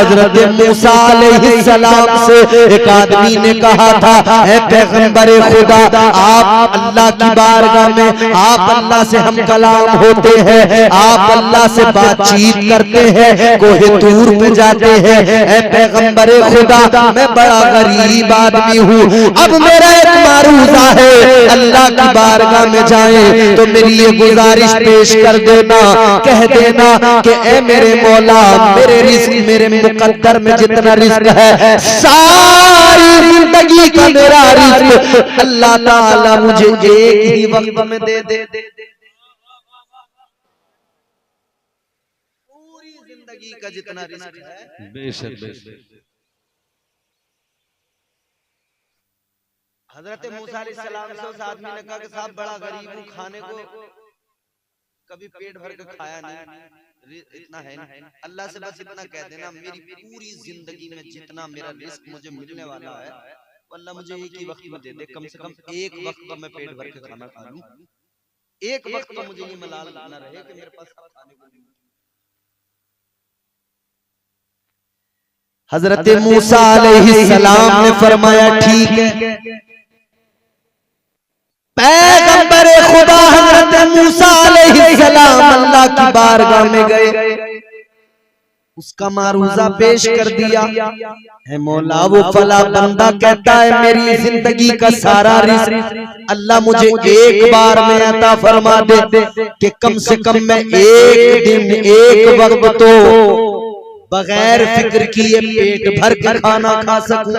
हजरत मूसा अलैहिस्सलाम से एक आदमी ने कहा था, ऐ पैगंबर खुदा, आप अल्लाह की बारगाह में, आप अल्लाह से हम कलाम होते हैं, आप अल्लाह से बातचीत करते हैं, कोहे तूर पे जाते हैं। ऐ पैगंबर खुदा, मैं बड़ा गरीब आदमी हूँ, अब मेरा एक मारूजा है, अल्लाह की बारगाह में जाएं तो मेरी ये गुजारिश पेश कर देना, कह देना कि ऐ मेरे मौला, मेरे रिस्क, मेरे मुकद्दर में जितना रिस्क है, सारी जिंदगी का मेरा रिस्क अल्लाह ताला मुझे एक ही वक्त में दे दे। पूरी जिंदगी का जितना रिस्क है, बेशक बेशक। हजरत मूसा अलैहिस्सलाम से उस आदमी ने कहा कि साहब बड़ा गरीब हूँ, खाने को कभी पेट भर के खाया नहीं, इतना है नहीं, अल्लाह से बस इतना कह देना, मेरी पूरी जिंदगी में जितना मेरा रिस्क मुझे मिलने वाला है, अल्लाह मुझे एक ही वक्त में दे दे, कम से कम एक वक्त का मैं पेट भर के खाना खा लूं, एक वक्त का मुझे ये मलाल ना रहे कि मेरे पास खाने को नहीं। हजरत मूसा अलैहिस्सलाम ने फरमाया ठीक है। पैगंबर खुदा हजरत मूसा अलैहिस्सलाम अल्लाह की बारगाह में गए, उसका मारूजा पेश कर दिया। है मौला, वो फला बंदा कहता है मेरी जिंदगी का सारा रिस्क अल्लाह मुझे एक बार में अता फरमा दे कि कम से कम मैं एक दिन एक वक्त तो बगैर फिक्र किए पेट भर के खाना खा सकूं।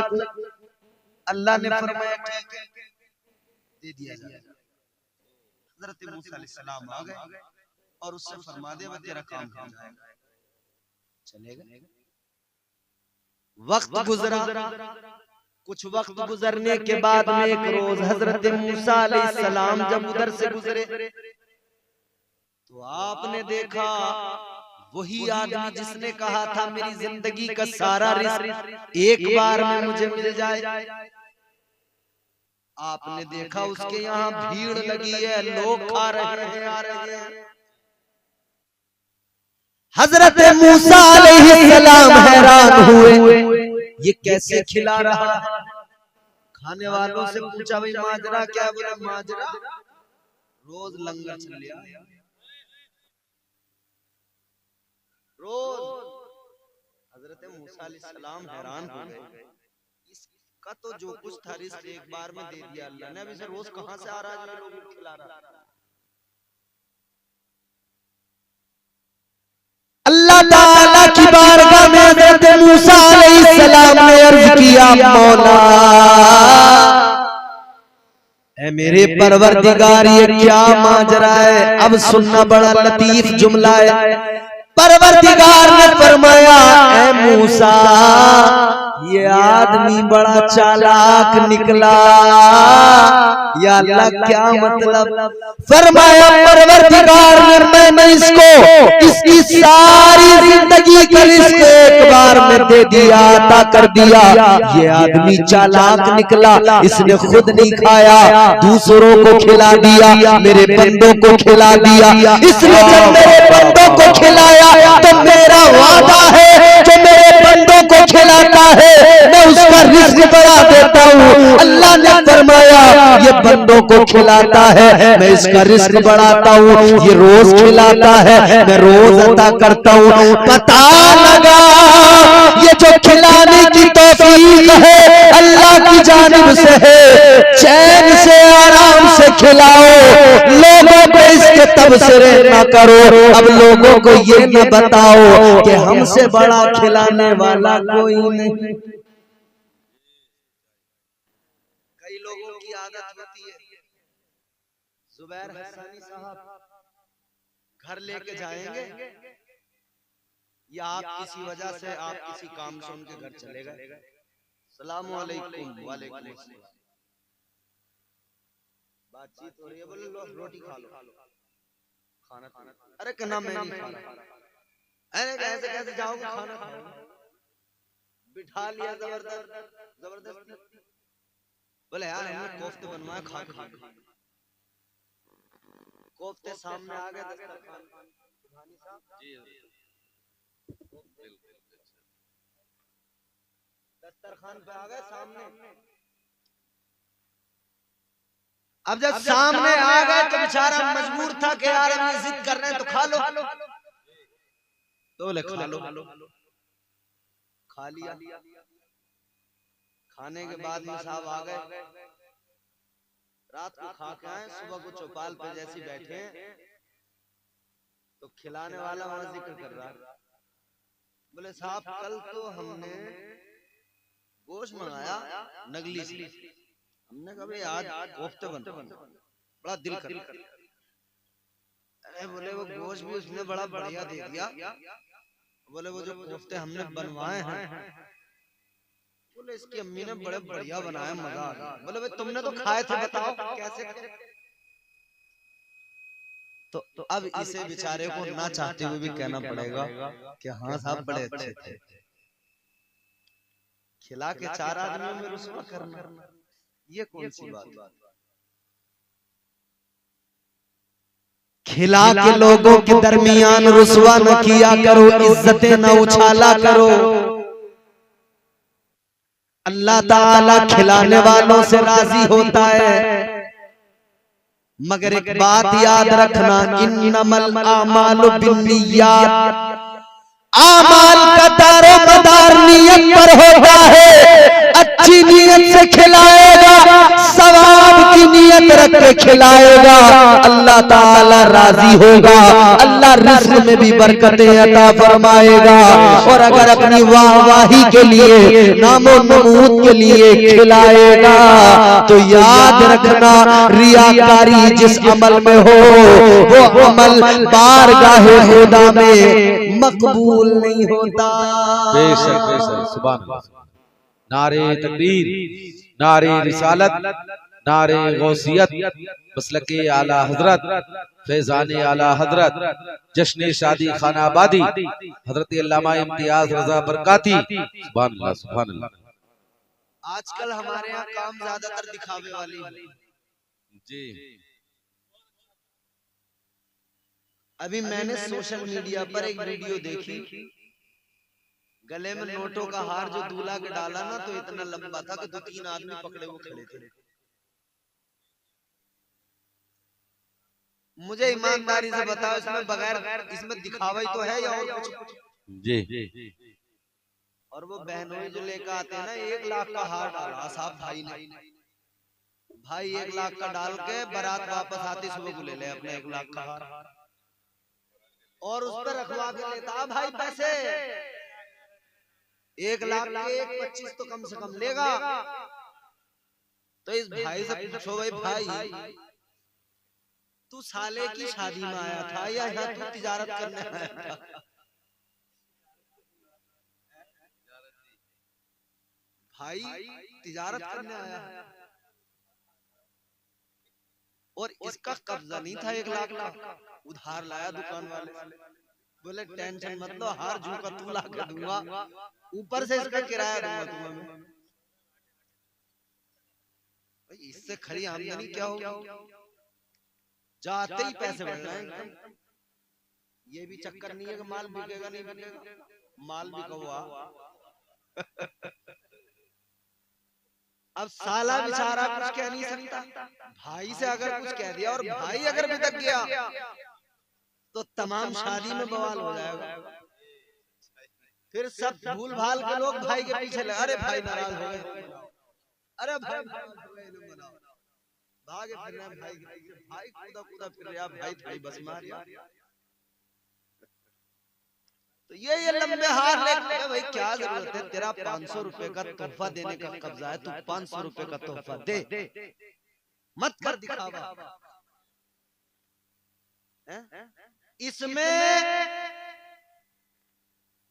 अल्लाह ने फरमाया ठीक है, दे दिया जाए। हजरत मूसा अलैहिस्सलाम आ गए और उससे फरमा दे वो तेरा काम हो जाएगा, चलेगा। वक्त गुजरा, कुछ वक्त गुजरने के बाद में एक रोज हजरत मूसा अलैहिस्सलाम जब उधर से गुजरे तो आपने देखा वही आदमी जिसने कहा था मेरी जिंदगी का सारा रिस्क एक बार में मुझे मिल जाए, आपने देखा उसके यहाँ भीड़ लगी है, लोग खा रहे हैं, आ रहे हैं। हजरत मूसा अलैहिस्सलाम हैरान हुए, ये कैसे खिला रहा है। खाने वालों से पूछा भाई माजरा क्या, बोला माजरा रोज लंगर चल लिया, रोज। हजरत मूसा अलैहिस्सलाम हैरान हो गए, इसका तो जो कुछ था रिस्क एक बार में दे दिया अल्लाह ने, अब इसे रोज कहां से आ रहा है, लोगों को खिला रहा है। अल्लाह ताला की बारगाह में हज़रत मूसा अलैहिस्सलाम ने अर्ज किया, मौला ऐ मेरे परवरदिगार ये क्या माजरा है। अब सुनना, बड़ा लतीफ जुमला है। परवरदिगार ने फरमाया, ऐ मूसा ये आदमी बड़ा चालाक निकला। या अल्लाह क्या मतलब। फरमाया परवरदिगार ने मैंने इसको इसकी सारी जिंदगी का रिस्क एक बार में दे दिया, अता कर दिया। ये आदमी चालाक निकला, इसने खुद नहीं खाया, दूसरों को खिला दिया, मेरे बंदों को खिला दिया। इसने जब मेरे बंदों को खिलाया तो मेरा वादा है जो मेरे बंदों को खिलाता है मैं उसका रिस्क बढ़ा देता हूँ। अल्लाह ने फरमाया ये बंदों को खिलाता है, मैं इसका रिस्क बढ़ाता हूँ। ये रोज खिलाता है, मैं रोज अता करता हूँ। पता लगा ये जो खिलाने की तौफीक है अल्लाह की जानिब से है। चैन से आराम से खिलाओ, लोगों को इसके तबसरे न करो। अब लोगों को ये न बताओ कि हमसे बड़ा खिलाने वाला कोई नहीं। कई लोगों की आदत होती है, जुबैर हसानी साहब घर लेके जाएंगे या आप किसी वजह से आप किसी काम से उनके घर चले गए, सलाम अलैकुम, वालेकुम अस्सलाम, बातचीत हो रही है, बोले लो रोटी खा लो, खाना खाना, अरे कहना मैं नहीं खा रहा, अरे कैसे कैसे जाओगे खाना खाओ, बिठा लिया जबरदस्ती। बोले यार हमने कोफ्ते बनवाए, खा के कोफ्ते सामने आ गए दस्तरखान, जी बिल्कुल। दस्तरखान पे आ गए सामने। अब जब सामने आ गए तो बेचारा मजबूर था कि यार हम ये जिद कर रहे हैं तो खा लो, तो बोले खा लो। खा लिया। खाने के बाद में साहब आ गए, रात को खा के आए, सुबह को चौपाल पे जैसे बैठे तो खिलाने वाला वहां जिक्र कर रहा, बोले साहब कल तो हमने गोश्त मंगाया नगली से, हमने कहा आज कोफ्ते बनते बड़ा दिल कर, अरे बोले वो गोश्त भी उसने बड़ा बढ़िया दे दिया, बोले वो जो कोफ्ते हमने बनवाए हैं, बोले इसकी अम्मी ने बड़े बढ़िया बनाया, मजा आ गया। बोले भाई तुमने तो खाए थे, बताओ कैसे। तो अब इसे बेचारे को ना चाहते हुए भी कहना पड़ेगा कि हाँ साहब बड़े अच्छे थे। खिला के 4 आदमियों में रुसवा करना, ये कौन सी बात। खिला के लोगों के दरमियान रुसवा न किया करो, इज्जतें न उछाला करो। अल्लाह ताला खिलाने वालों से राजी होता है, मगर एक बात याद रखना, इन्नमल आमालु बिन्नियात, आमाल का दारोमदार नियत पर होता है। अच्छी नियत से खिलाएगा, सवाब की नियत रख के खिलाएगा, अल्लाह ताला राजी होगा, अल्लाह रिज़्क़ में भी बरकतें अता फरमाएगा। और अगर अपनी वाहवाही के लिए, नामो नमूद के लिए खिलाएगा तो याद रखना, रियाकारी जिस अमल में हो वो अमल बारगाहे खुदा में मकबूल नहीं होता। बेशक बेशक, सुभान अल्लाह। नारे तकबीर, नारे रिसालत, नारे गौसियत, मसलके आला हजरत, फैजाने आला हजरत, जश्न शादी खानाबादी हजरत अल्लामा इम्तियाज रजा बरकाती। सुभान अल्लाह, सुभान अल्लाह। आजकल हमारे यहाँ काम ज्यादातर दिखावे वाली जी। अभी मैंने सोशल मीडिया पर एक वीडियो देखी, गले में नोटों का हार जो दूल्हा के डाला ना, तो इतना लंबा था कि 2-3 आदमी पकड़े वो खड़े थे। मुझे ईमानदारी से बताओ, इसमें बगैर, इसमें दिखावा ही तो है या और कुछ? जी। और वो बहनोई जो लेकर आते हैं ना, 1 लाख का हार डाला साहब भाई ने, भाई 1 लाख का डाल के बारात वापस आती सुबह को ले ले अपने 1 लाख का हार, और उस पर रखवा के लेता भाई पैसे 1 लाख के 1.25 तो कम से कम लेगा। तो इस भाई से पूछो, भाई तू साले की शादी में आया था या यहाँ तू तिजारत करने आया था? भाई तिजारत करने आया है, और इसका कब्जा नहीं था 1 लाख का, उधार लाया दुकान वाले से। बोले टेंशन मत लो, हार झूका तू ला के दूंगा, ऊपर से इसका किराया दूंगा तुम्हें। इससे खरी आमदनी क्या होगी? जाते ही पैसे बढ़ रहे हैं। ये भी चक्कर नहीं है कि माल बिकेगा नहीं बिकेगा, माल बिका हुआ। अब साला बेचारा कुछ कह नहीं सकता, भाई से अगर कुछ कह दिया और भाई अगर बिदक गया तो तमाम शादी में बवाल हो जाएगा। फिर सब भूल भाल के लोग भाई के पीछे लगे, अरे भाई नाराज हो गए, अरे भाई भागे फिर रहे भाई के पीछे, भाई कूदा कूदा फिर रहा, भाई थोड़ी बस मार यार। तो ये लंबे हार लेके भाई क्या जरूरत है, तेरा 500 रुपए का तोहफा देने का कब्जा है, तू 500 रुपए का तोहफा दे, मत कर दिखावा।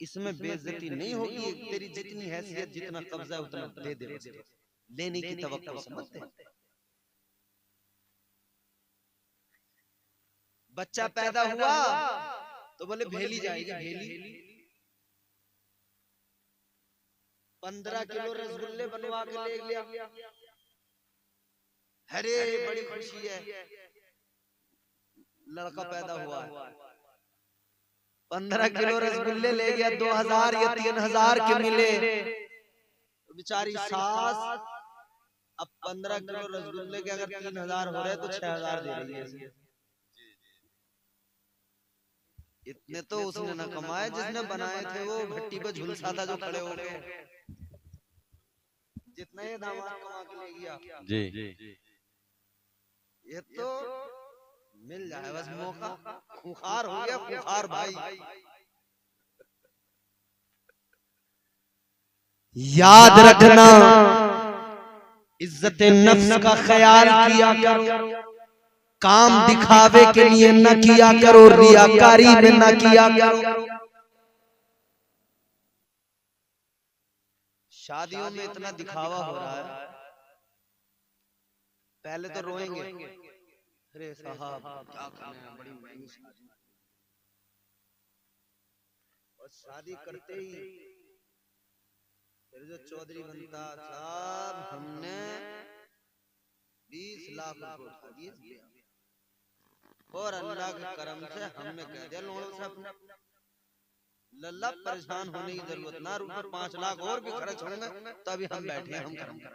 इसमें बेइज्जती नहीं होगी, तेरी जितनी हैसियत जितना कब्जा उतना दे दे, लेने की तवक्कुल समझते। बच्चा पैदा हुआ तो बोले भेली जाएगी, भेली 15 किलो रसगुल्ले बनवा के ले गया, अरे बड़ी खुशी है लड़का पैदा हुआ है। 15 किलो रसगुल्ले ले गया, 2000 या 3000 के मिले, तो बेचारी सास अब 15 किलो रसगुल्ले के अगर 3000 हो रहे तो 6000 दे रही है। इतने तो उसने न कमाए जिसने बनाए थे वो भट्टी पे झुलसा था जो खड़े हो गए, जितना ये दामाद कमा के ले गया। जी ये तो मिल जाए बस मौका, खुखार हो गया, खुखार भाई। याद रखना, इज्जत नफ्स का ख्याल किया करो, काम दिखावे के लिए न किया करो, रियाकारी में न किया करो। शादियों में इतना दिखावा हो रहा है, पहले तो रोएंगे, अरे साहब क्या करने हैं, बड़ी महंगी शादी। और शादी करते ही फिर जो चौधरी बनता, साहब हमने 20 लाख रुपए उठा दिए और अल्लाह के करम से हमने कह दिया लोगों से अपने लल्ला परेशान होने की जरूरत ना, रुपए 5 लाख और भी खर्च होंगे तभी हम बैठे हम करेंगे।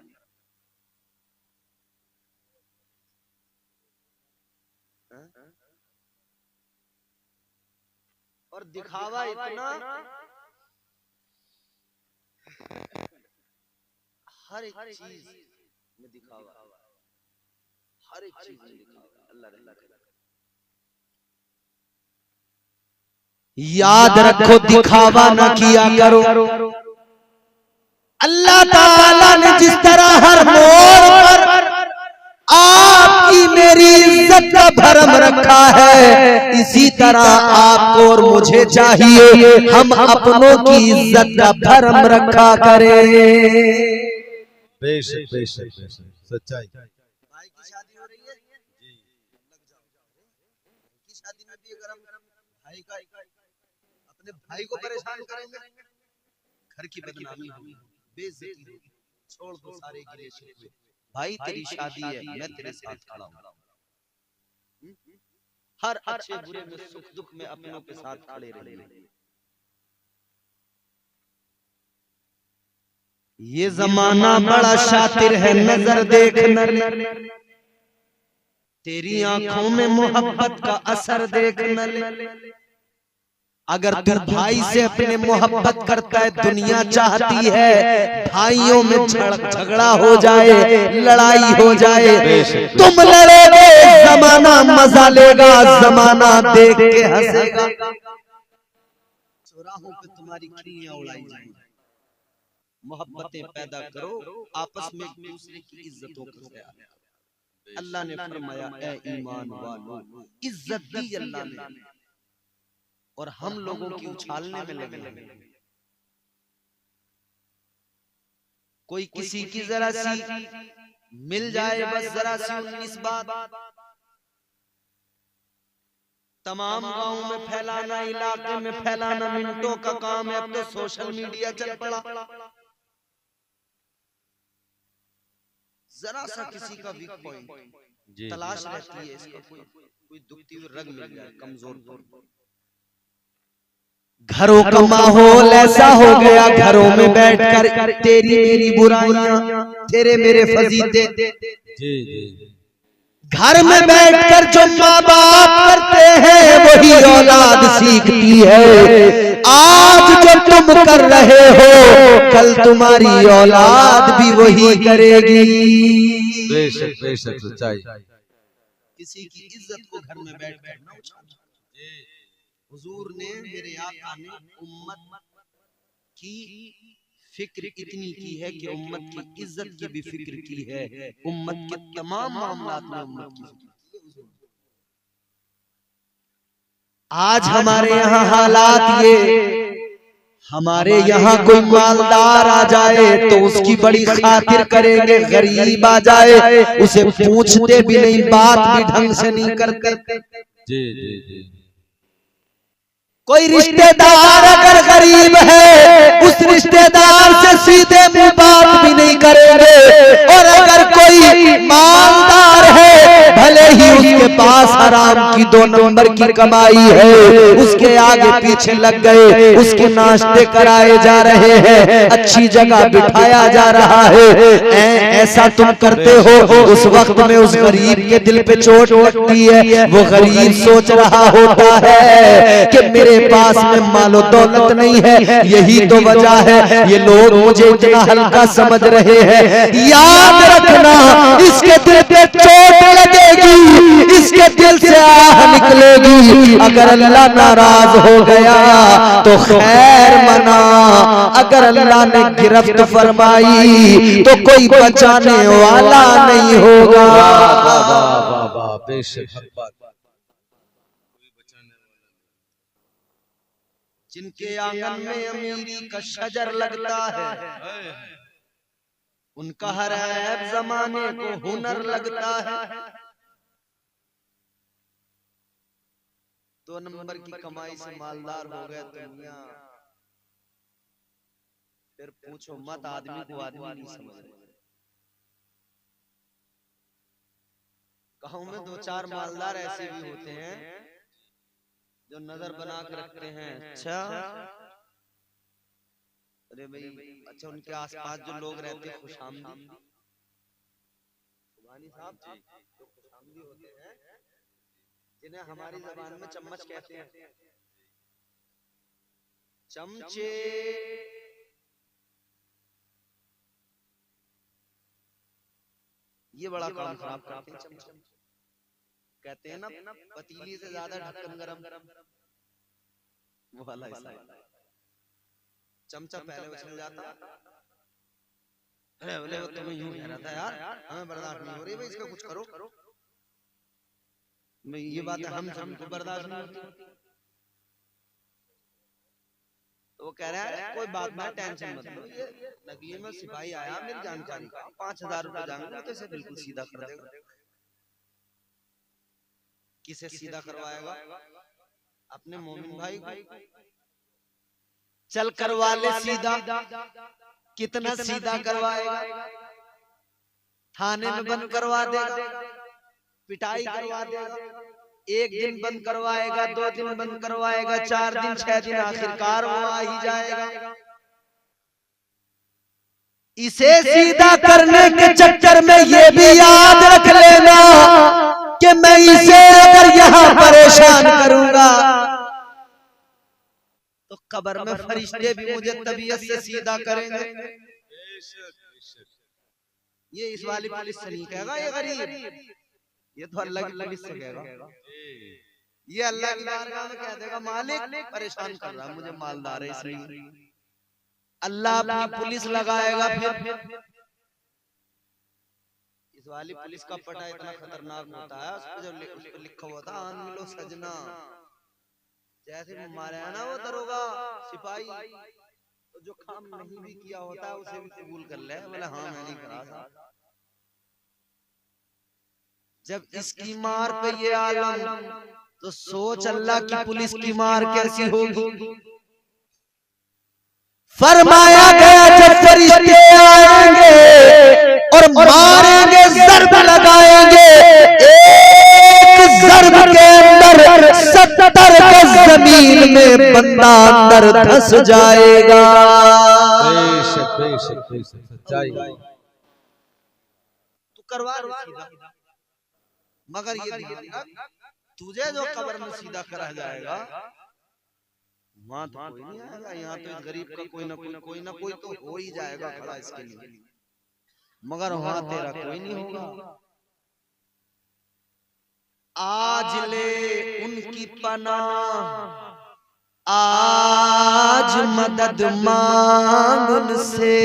और दिखावा इतना, हर एक चीज में दिखावा, हर एक चीज में दिखावा। अल्लाह याद रखो, दिखावा न किया करो। अल्लाह ताला ने जिस तरह हर मोड़ पर आपकी मेरी इज्जत का भरम रखा है, इसी तरह आपको और मुझे चाहिए हम अपनों की इज्जत का भरम रखा करें। बेशक बेशक सच्चाई। भाई की शादी हो रही है जी, लग जाओ। की शादी में भी अगर हम भाई का अपने भाई को परेशान करेंगे, घर की बदनामी होगी, बेइज्जती होगी, छोड़ दो सारे गिले शिकवे। भाई तेरी शादी है, मैं तेरे साथ खड़ा हूं, हर अच्छे बुरे में सुख दुख में अपनों के साथ खड़े रहेंगे। ये जमाना बड़ा शातिर है, नजर देखना, तेरी आंखों में मोहब्बत का असर देखना। अगर तू भाई से अपने मोहब्बत करता है, दुनिया चाहती है भाइयों में झगड़ा हो जाए, लड़ाई हो जाए, तुम लड़ोगे जमाना मजा लेगा, जमाना देख के हंसेगा, चौराहों पे तुम्हारी खिल्लियां उड़ाई जाएंगी। मोहब्बतें पैदा करो, आपस में एक दूसरे की इज्जतों को ख्याल। अल्लाह ने फरमाया ए ईमान वालों, इज्जत दी अल्लाह ने, और हम लोगों की उछालने में लगे। कोई किसी की जरा सी मिल जाए, बस जरा सी 19 बात तमाम गांव में फैलाना, इलाके में फैलाना मिनटों का काम है। अब तो सोशल मीडिया चल पड़ा, जरा सा किसी का वीक पॉइंट तलाश रहती है, इसका कोई दुखती हुई रग मिल जाए, कमजोर। घरों का माहौल ऐसा हो गया, घरों में बैठकर तेरी मेरी बुराइयां, तेरे मेरे फजीते, घर में बैठकर जो माँ बाप करते हैं वही औलाद सीखती है। आज जो तुम कर रहे हो, कल तुम्हारी औलाद भी वही करेगी। बेशक बेशक सच्चाई। किसी की इज्जत को घर में बैठकर न उछालो। हुजूर ने, मेरे आका ने उम्मत की फिक्र इतनी की है कि उम्मत की इज्जत की भी फिक्र की है, उम्मत के तमाम मामलात में उम्मत की फिक्र। आज हमारे यहाँ हालात ये, हमारे यहाँ कोई मालदार आ जाए तो उसकी बड़ी खातिर करेंगे, गरीब आ जाए उसे पूछते भी नहीं, बात भी ढंग से नहीं करते। जी जी जी। कोई रिश्तेदार अगर गरीब है, उस रिश्तेदार से सीधे मुंह बात भी नहीं करेंगे, और अगर कोई मालदार है भले ही उसके पास हराम की 2 नंबर की कमाई है, उसके आगे पीछे लग गए, उसके नाश्ते कराए जा रहे हैं, अच्छी जगह बिठाया जा रहा है। ऐसा तुम करते हो, उस वक्त में उस गरीब के दिल पे चोट लगती है। वो गरीब सोच रहा होता है कि मेरे पास में मालो दौलत नहीं है, यही तो वजह है ये लोग मुझे इतना हल्का समझ रहे हैं। याद रखना, इसके दिल पे चोट लगेगी, इसके दिल से आह निकलेगी। अगर अल्लाह नाराज हो गया तो खैर मना, अगर अल्लाह ने गिरफ्त फरमाई तो कोई बचाने वाला नहीं होगा। जिनके आंगन में अमीरी का शजर लगता है, उनका हर ऐब जमाने को हुनर लगता है। 2 नंबर की कमाई से मालदार हो गए दुनिया, फिर पूछो मत, आदमी को आदमी नहीं समझ रहे। गांव में 2-4 मालदार ऐसे भी होते हैं जो नजर बना के रखते हैं। अच्छा, अरे भाई, अच्छा उनके आसपास जो लोग रहते हैं खुशामदी साहब जो खुशामदी होते हैं, जिन्हें हमारी जबान में चम्मच कहते हैं, चमचे, ये बड़ा काम खराब करते हैं। चमचे कहते हैं ना, पतीली से ज्यादा ढक्कन गरम, वो वाला हिसाब। चमचा पहले उछल जाता, अरे बोले वो तुम्हें यूं कह रहा था यार, हमें बर्दाश्त नहीं हो रही भाई, इसका कुछ करो। ये बात हम सबको बर्दाश्त नहीं होती, तो वो कह रहा है कोई बात नहीं, टेंशन मत लो, ये नगली में सिपाही आया मेरी जानकारी का, 5000 रुपए जाएंगे तो इसे बिल्कुल सीधा कर देगा। किसे सीधा करवाएगा? अपने मोमिन भाई को। चल करवा ले सीधा, कितना सीधा करवाएगा? थाने में बंद करवा देगा, पिटाई करवा देगा, 1 दिन बंद करवाएगा, 2 दिन बंद करवाएगा, 4 दिन 6 दिन, आखिरकार वो आ ही जाएगा। इसे सीधा करने के चक्कर में ये भी याद रख लेना कि मैं इसे अगर यहाँ परेशान करूंगा तो कब्र में फरिश्ते भी मुझे तबीयत से सीधा करेंगे। ये इस वाली पुलिस से नहीं कहेगा ये गरीब, ये तो अल्लाह की पुलिस से कहेगा। ये अल्लाह की बारगाह में कह देगा मालिक परेशान कर रहा है मुझे, मालदार है इसलिए। अल्लाह अपनी पुलिस लगाएगा। फिर इस वाली पुलिस का पटा इतना खतरनाक होता है, उस पर लिखा हुआ था आन मिलो सजना, जैसे मारे है ना वो दरोगा सिपाही, तो जो काम नहीं भी किया होता है उसे भी कबूल कर ले, बोले हाँ मैं नहीं करा था। जब इसकी मार पे ये आलम, तो सोच अल्लाह की पुलिस की मार कैसी होगी। फरमाया गया जब फरिश्ते आएंगे और मारेंगे, ज़र्ब लगाएंगे, एक ज़र्ब के अंदर 70 गज जमीन में बंदा अंदर धंस जाएगा। बेशक बेशक बेशक सच्चाई। तू करवा सीधा, मगर ये तुझे जो कब्र में सीधा करा जाएगा वहां तो कोई नहीं आएगा। यहाँ तो इस गरीब का कोई ना कोई तो हो ही जाएगा खड़ा इसके लिए, मगर वहां तेरा कोई नहीं होगा। आज ले उनकी पनाह, आज मदद मांग उनसे,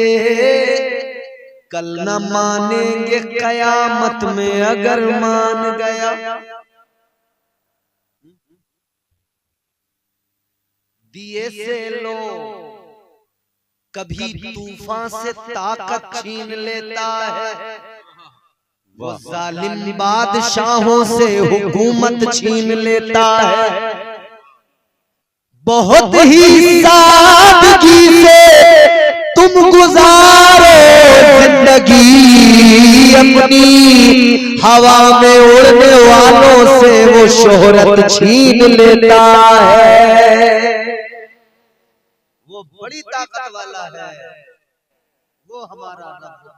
कल न मानेंगे कयामत में अगर मान गया। दिए से लो कभी तूफान से ताकत छीन लेता है, वो जालिम बादशाहों से हुकूमत छीन लेता है। बहुत ही सादगी से तुम गुजारो जिंदगी, अपनी हवा में उड़ने वालों से वो शोहरत छीन लेता है। वो बड़ी ताकत वाला है, वो हमारा रब।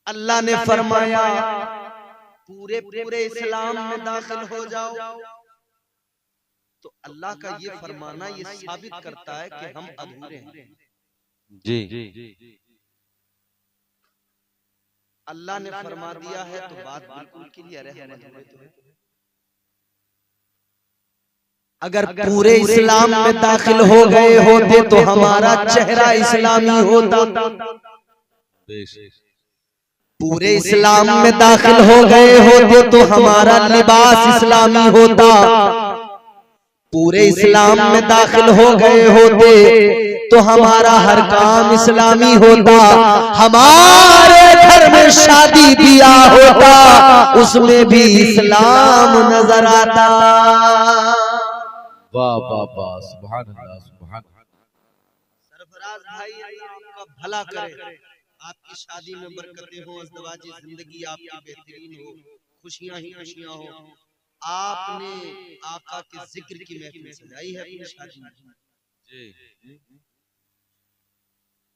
अल्लाह ने फरमाया पूरे पूरे इस्लाम में दाखिल हो जाओ। तो अल्लाह का ये फरमाना ये साबित करता है कि हम अधूरे हैं। जी अल्लाह ने फरमा दिया है तो बात बिल्कुल क्लियर है, हम अधूरे तो हैं। अगर पूरे इस्लाम में दाखिल हो गए होते तो हमारा चेहरा इस्लामी होता। पूरे इस्लाम में दाखिल हो गए होते तो हमारा लिबास इस्लामी होता। पूरे इस्लाम में दाखिल हो गए होते तो हमारा हर काम इस्लामी होता। हमारे घर में शादी ब्याह होता, उसमें भी इस्लाम नजर आता। वाह वाह वाह, सुभान अल्लाह सुभान अल्लाह। सरफराज भाई अल्लाह आपका भला करे, आपकी शादी में बरकतें हो, अज़दवाजी जिंदगी आपकी बेहतरीन हो, खुशियां ही खुशियां हो। आपने आका के जिक्र की महफिल सजाई है अपनी शादी में।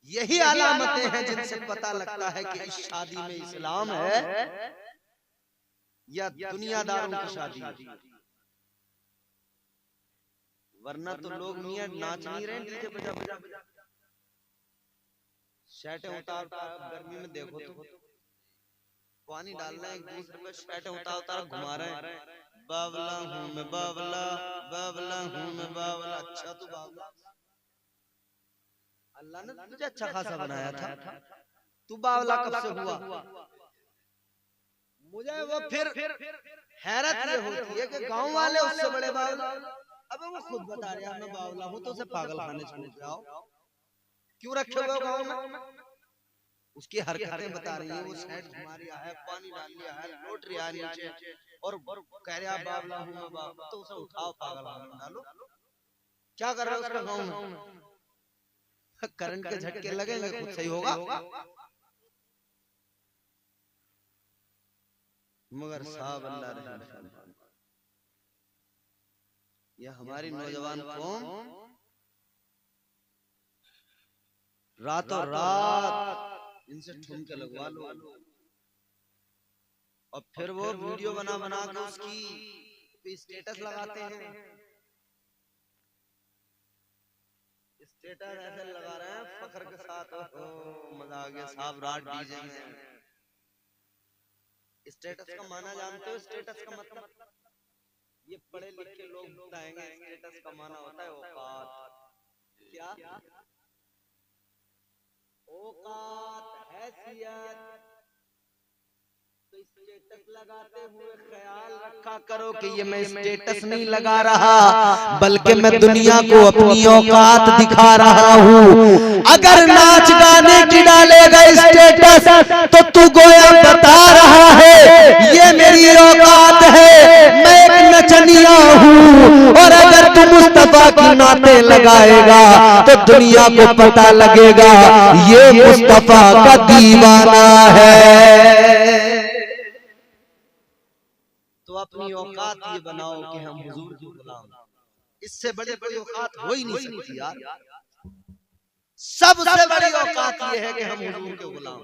यही अलामतें हैं जिनसे पता लगता है कि इस शादी में इस्लाम है या दुनियादारों की शादी है। वरना तो लोग मियां नाच नहीं रहे डीजे बजा बजा बजा, शर्टें उतार गर्मी में देखो तो पानी डालना एक दूसरे पे शर्टें उतार उतार घुमा रहे हैं। बावला हूं मैं बावला, बावला हूं मैं बावला। अच्छा तू बावला, अल्लाह ने तुझे अच्छा खासा बनाया था, तू बावला कब से हुआ? मुझे वो फिर हैरत ये होती है कि गांव वाले उससे बड़े बावला। अबे वो खुद बता रहा है मैं बावला हूं, तो उसे पागल खाने छोड़ के आओ। क्यों रखे हुए गांव में? उसकी हरकतें बता रही है, वो शर्ट घुमा रहा है, पानी डाल लिया है, लौट रहा है नीचे और कह रहा बावला हूं मैं बावला। तो उसे उठाओ पागल खाने डालो। क्या कर रहा है उसका गांव में? करंट के झटके लगेंगे, खुद सही होगा। मगर साहब अल्लाह रहम, यह हमारी नौजवान कौम रातों रात इनसे ठुमके लगवा लो और फिर वो वीडियो बना बना के उसकी स्टेटस लगाते हैं। स्टेटस ऐसे लगा रहे हैं फखर के साथ, मजा आ गया साहब रात डीजे में। स्टेटस का माना जानते हो? स्टेटस का मतलब ये पढ़े लिखे लोग बताएंगे, स्टेटस का माना होता है औकात। क्या औकात, हैसियत। तो स्टेटस लगाते हुए ख्याल रखा करो कि ये मैं स्टेटस नहीं लगा रहा, बल्कि मैं दुनिया को अपनी औकात दिखा रहा हूँ। अगर नाच गाने की डालेगा स्टेटस तो तू गोया बता रहा है ये मेरी औकात है, मैं एक नचनिया हूँ। और अगर तू मुस्तफा की नाते लगाएगा तो दुनिया को पता लगेगा ये मुस्तफा का दीवाना है। तो अपनी औकात ये बनाओ कि हम हुजूर के गुलाम। इससे बड़ी बड़ी औकात हो ही नहीं सकती यार। सबसे बड़ी औकात ये है कि हम हुजूर के गुलाम।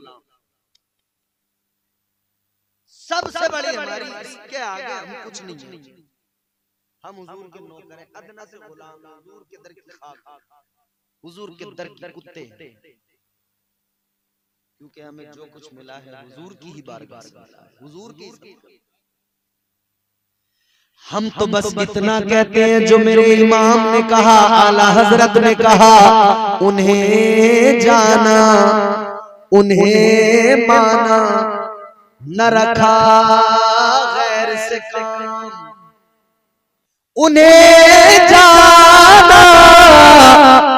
सबसे बड़ी हमारी, इसके आगे हम कुछ नहीं है। हम हुजूर के नौकर हैं, अदना से गुलाम, हुजूर के दर की खाक, हुजूर के दर के कुत्ते। क्योंकि हमें जो कुछ मिला है हुजूर की ही बारगाह से मिला है, हुजूर की। हम तो बस इतना कहते हैं जो मेरे इमाम ने कहा, आला हजरत ने कहा, उन्हें जाना उन्हें माना, न रखा गैर से काम। उन्हें जाना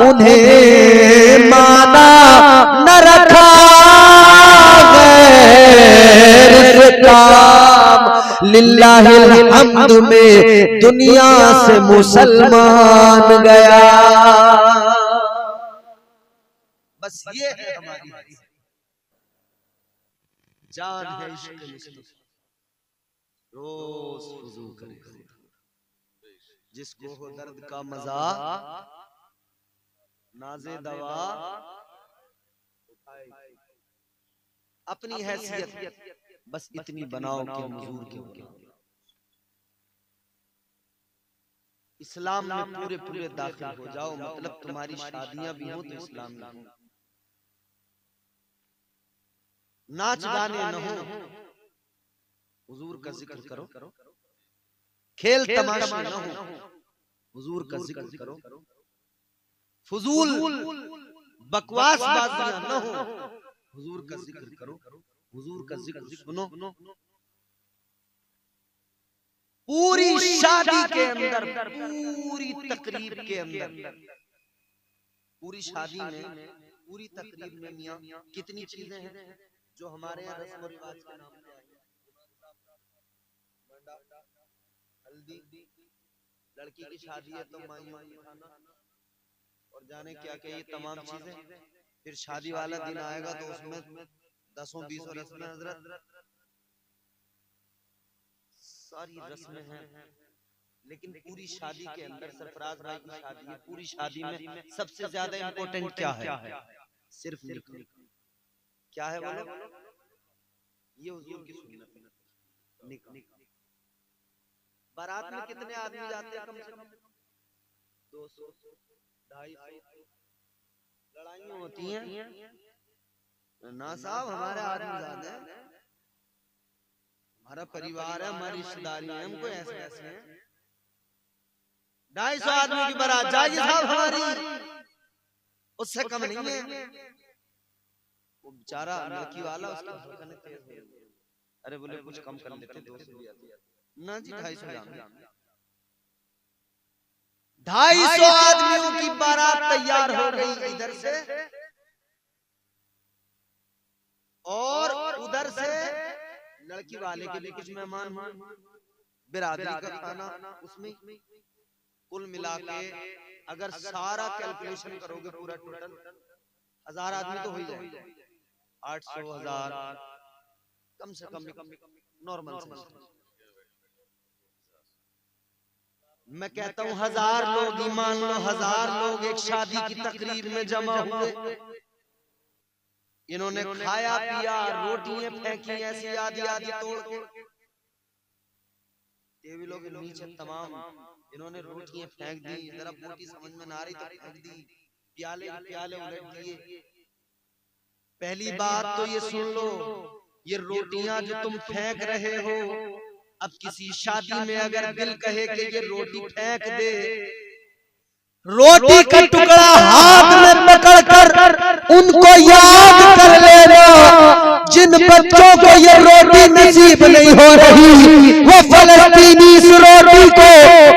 उन्हें माना, न रखा गैर से काम। लिल्लाहिल हम्द में दुनिया से मुसलमान गया। बस बस ये है हमारी जान है इश्क मुस्तफा, रोज वुजू करे जिसको हो दर्द का मजा, नाज़े दवा अपनी हैसियत बस इतनी बनाओ कि हम हुजूर के हों। इस्लाम में पूरे पूरे दाखिल हो जाओ, मतलब तुम्हारी शादियां भी हो तो इस्लाम में हो, नाच गाने न हो, हुजूर का जिक्र करो, खेल तमाशे न हो, हुजूर का जिक्र करो, फुजूल बकवास बाजियां न हो, हुजूर का जिक्र करो, हुजूर का जिक्र सुनो। पूरी शादी के अंदर, पूरी तकरीब के अंदर, पूरी शादी में, पूरी तकरीब में मियां कितनी चीजें हैं जो हमारे यहाँ रस्म और रिवाज के नाम पे आई हैं। हल्दी, लड़की की शादी है तो माइयों को खाना और जाने क्या क्या ये तमाम चीजें। फिर शादी वाला दिन आएगा तो उसमें 10-20 रस्में हजरत, सारी रस्में हैं। लेकिन पूरी शादी के अंदर सरफराज भाई की शादी है, पूरी शादी में सबसे ज्यादा इम्पोर्टेंट क्या है? सिर्फ निकाह। क्या है बोलो? ये हुजूर की सुन्नत है, निकाह। बारात में कितने आदमी जाते हैं? कम से कम 200, 250। लड़ाइयाँ होती हैं ना साहब, हमारे आदमी ज्यादा है, हमारा परिवार है, हमारी रिश्तेदारी है, हमको ऐसे ऐसे हैं। 250 आदमी की बारात जाएगी साहब हमारी, उससे कम नहीं है। वो बेचारा लड़की वाला, उसकी धड़कनें तेज हो गई। अरे बोले कुछ कम कर लेते, 200 भी आते ना जी, 250 जान। 250 आदमियों की बारात तैयार हो गई इधर से, और उधर से लड़की वाले के लिए कुछ मेहमान, बिरादरी का खाना, उसमें कुल मिला के अगर सारा कैलकुलेशन करोगे पूरा टोटल 1000 आदमी तो हो ही जाएगा। 800-1000 कम से कम नॉर्मल। मैं कहता हूँ 1000 लोग ही मान लो, 1000 लोग एक शादी की तकरीर में जमा हुए, इन्होंने खाया पिया, रोटियां फेंकी ऐसी आधी आधी तोड़ के, टेबलों के नीचे तमाम इन्होंने रोटियां फेंक दी। जरा बोटी समझ में ना आ रही तो फेंक दी, प्याले प्याले उलट दिए। पहली बात तो ये सुन लो, ये रोटियां जो तुम फेंक रहे हो, अब किसी शादी में अगर दिल कहे कि ये रोटी फेंक दे, रोटी का टुकड़ा हाथ में पकड़कर उनको याद कर लेना, जिन बच्चों को ये रोटी नसीब नहीं हो रही, वो फलस्तीनी इस रोटी को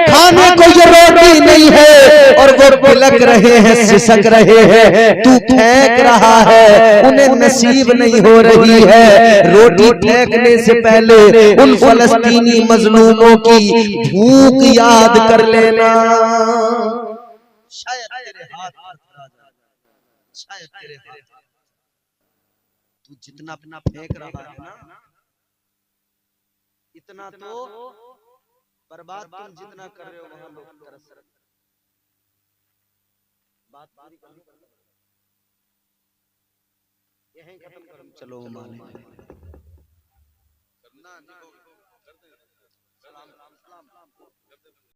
खाने को ये रोटी नहीं है, और वो बिलक रहे हैं, सिसक रहे हैं, तू फेंक रहा है, उन्हें नसीब नहीं हो रही है। रोटी फेंकने से पहले उन फलस्तीनी मजलूमों की भूख याद कर लेना। शायद तेरे हाथ आ जाए, शायद तेरे हाथ। तू जितना अपना फेंक रहा है ना, इतना तो बर्बाद तुम जितना कर रहे हो वहां लोग तरस रहे। बात पूरी यहीं खत्म करो, चलो माने